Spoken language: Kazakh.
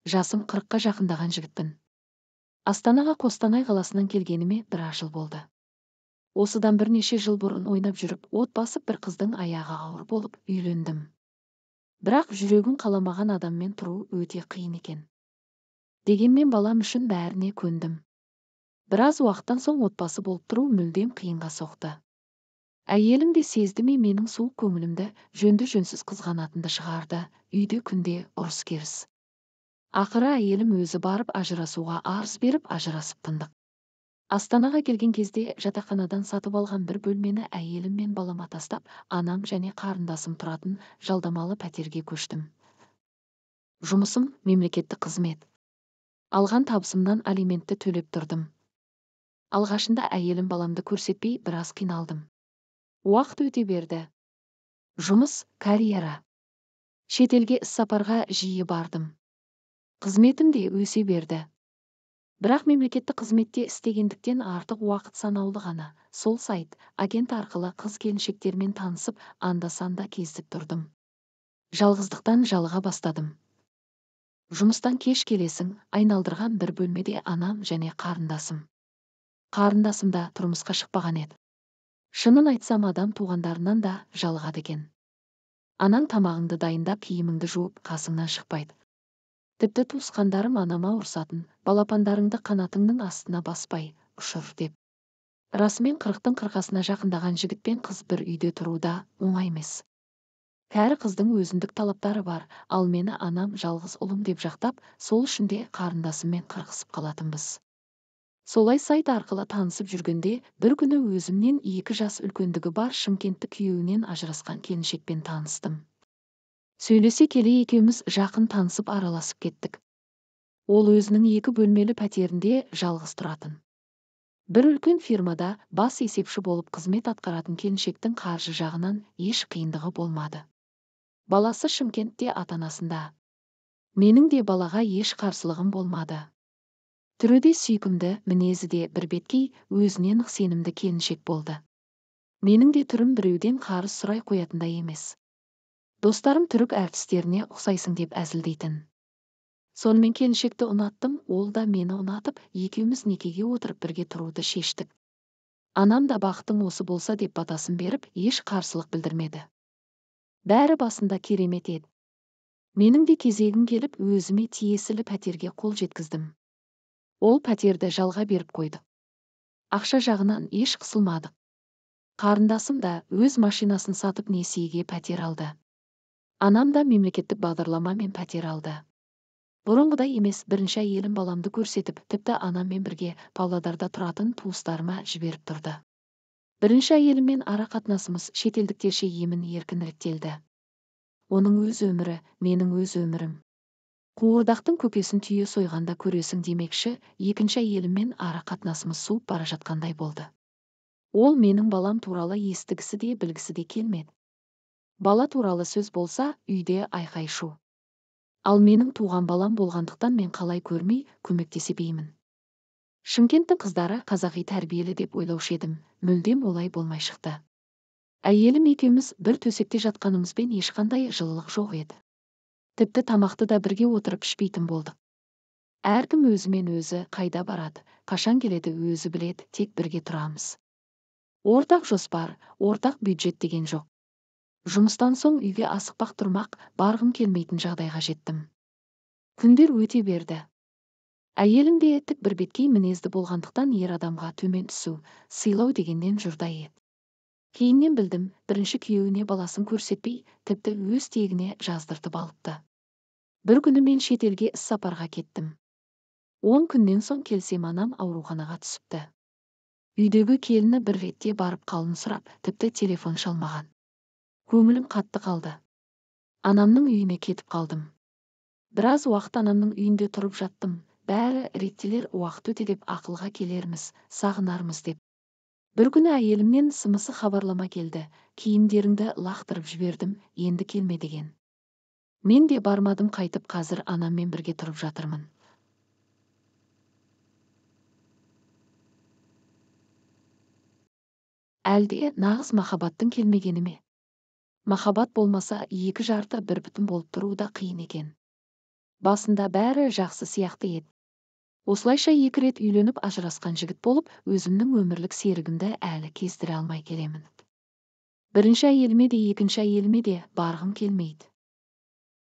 Жасым 40-қа жақындаған жігітпін. Астанаға Қостанай қаласынан келгеніме біраз жыл болды. Осыдан бірнеше жыл бұрын ойнап жүріп, от басып бір қыздың аяғы ауыр болып үйлендім. Бірақ жүрегін қаламаған адаммен тұру өте қиын екен. Дегенмен балам үшін бәріне көндім. Біраз уақыттан соң отбасы болып тұру мүлдем қиынға соқты. Әйелім де сезді ме менің суық көңілімді, жөнді-жөнсіз қызғанатынды шығарды, үйде күнде ұрыс-керіс. Ақыры әйелім өзі барып ажырасуға арыз беріп ажырасып тындық. Астанаға келген кезде жатақханадан сатып алған бір бөлмені әйелім мен балама тастап, анам және қарындасым тұратын жалдамалы пәтерге көштім. Жұмысым мемлекеттік қызмет. Алған табысымнан алиментті төлеп тұрдым. Алғашында әйелім баламды көрсетпей біраз қиналдым. Уақыт өте берді. Жұмыс, карьера. Шетелге іссапарға жиі бардым. Қызметім де өсе берді. Бірақ мемлекеттік қызметте істегендіктен артық уақыт санаулы ғана. Сол сайт, агент арқылы қыз-келіншектермен танысып, анда-санда кездесіп тұрдым. Жалғыздықтан жалыға бастадым. Жұмыстан кеш келесің, айналдырған бір бөлмеде анам және қарындасым. Қарындасым да тұрмысқа шықпаған еді. Шынын айтсам, адам туғандарынан да жалығады екен. Анаң тамағыңды дайындап, киіміңді жуып, қасыңнан шықпайды. Тіпті туысқандарым анама ұрсатын, балапандарыңды қанатыңның астына баспай, ұшыр деп. Расымен 40-тың қырқасына жақындаған жігіт пен қыз бір үйде тұруда оңай емес. Кәрі қыздың өзіндік талаптары бар, ал мені анам жалғыз ұлым деп жақтап, сол үшін де қарындасыммен қырқысып қалатынбыз. Солай сайт арқылы танысып жүргенде, бір күні өзімнен 2 жас үлкендігі бар шымкенттік күйеуінен ажырасқан келіншекпен таныстым. Сөйлесе келе екеуміз жақын танысып араласып кеттік. Ол өзінің 2 бөлмелі пәтерінде жалғыз тұратын. Бір үлкен фирмада бас есепші болып қызмет атқаратын келіншектің қаржы жағынан еш қиындығы болмады. Баласы Шымкентте ата-анасында. Менің де балаға еш қарсылығым болмады. Түрі де сүйкімді, мінезі де бірбеткей, өзіне нық сенімді келіншек болды. Менің де түрім біреуден қарыз сұрай қоятындай емес. Достарым түрік әртістеріне ұқсайсың деп әзілдейтін. Сонымен келіншекті ұнаттым, ол да мені ұнатып, екеуміз некеге отырып бірге тұруды шештік. Анам да бақытың осы болса деп батасын беріп, еш қарсылық білдірмеді. Бәрі басында керемет еді. Менің де кезегім келіп, өзіме тиесілі пәтерге қол жеткіздім. Ол пәтерді жалға беріп қойды. Ақша жағынан еш қысылмадық. Қарындасым да өз машинасын сатып несиеге пәтер алды. Анам да мемлекеттік бағдарламамен пәтер алды. Бұрынғыдай емес, бірінші әйелім баламды көрсетіп, тіпті анаммен бірге Павлодарда тұратын туыстарыма жіберіп тұрды. Бірінші әйеліммен ара қатынасымыз шетелдіктерше емін-еркін реттелді. Оның өз өмірі, менің өз өмірім. Қуырдақтың көкесін түйе сойғанда көресің демекші, екінші әйеліммен ара қатынасымыз суып бара жатқандай болды. Ол менің балам туралы естігісі де білгісі де келмеді. Бала туралы сөз болса, үйде айқай-шу. Ал менің туған балам болғандықтан мен қалай көрмей, көмектесемеймін. Шымкенттің қыздары қазақи тәрбиелі деп ойлаушы едім, мүлдем олай болмай шықты. Әйелім екеуміз бір төсекте жатқанымызбен ешқандай жылылық жоқ еді. Тіпті тамақты да бірге отырып ішпейтін болдық. Әркім өзімен өзі қайда барады, қашан келеді өзі біледі, тек бірге тұрамыз. Ортақ жоспар, ортақ бюджет деген жоқ. Жұмыстан соң үйге асықпақ тұрмақ, барғым келмейтін жағдайға жеттім. Күндер өте берді. Әйелім де тік бірбеткей мінезді болғандықтан ер адамға төмен түсу, сыйлау дегеннен жұрдай еді. Кейіннен білдім, бірінші күйеуіне баласын көрсетпей, тіпті өз тегіне жаздыртып алыпты. Бір күні мен шетелге іссапарға кеттім. 10 күннен соң келсем, анам ауруханаға түсіпті. Үйдегі келіні бір ретте барып қалын сұрап, тіпті телефон шалмаған. Көңілім қатты қалды. Анамның үйіне кетіп қалдым. Біраз уақыт анамның үйінде тұрып жаттым. Бәрі реттелер, уақыт өте деп ақылға келерміз, сағынармыз деп. Бір күні әйелімнен сымысы хабарлама келді. Киімдеріңді лақтырып жібердім, енді келме деген. Мен де бармадым, қайтып қазір анаммен бірге тұрып жатырмын. Әлде нағыз махаббаттың келмегені ме? Махаббат болмаса, екі жарты бір бүтін болып тұру да қиын екен. Басында бәрі жақсы сияқты еді. Осылайша 2 рет үйленіп ажырасқан жігіт болып, өзімнің өмірлік серігімді әлі кездіре алмай келемін. Бірінші әйеліме де екінші әйеліме де барғым келмейді.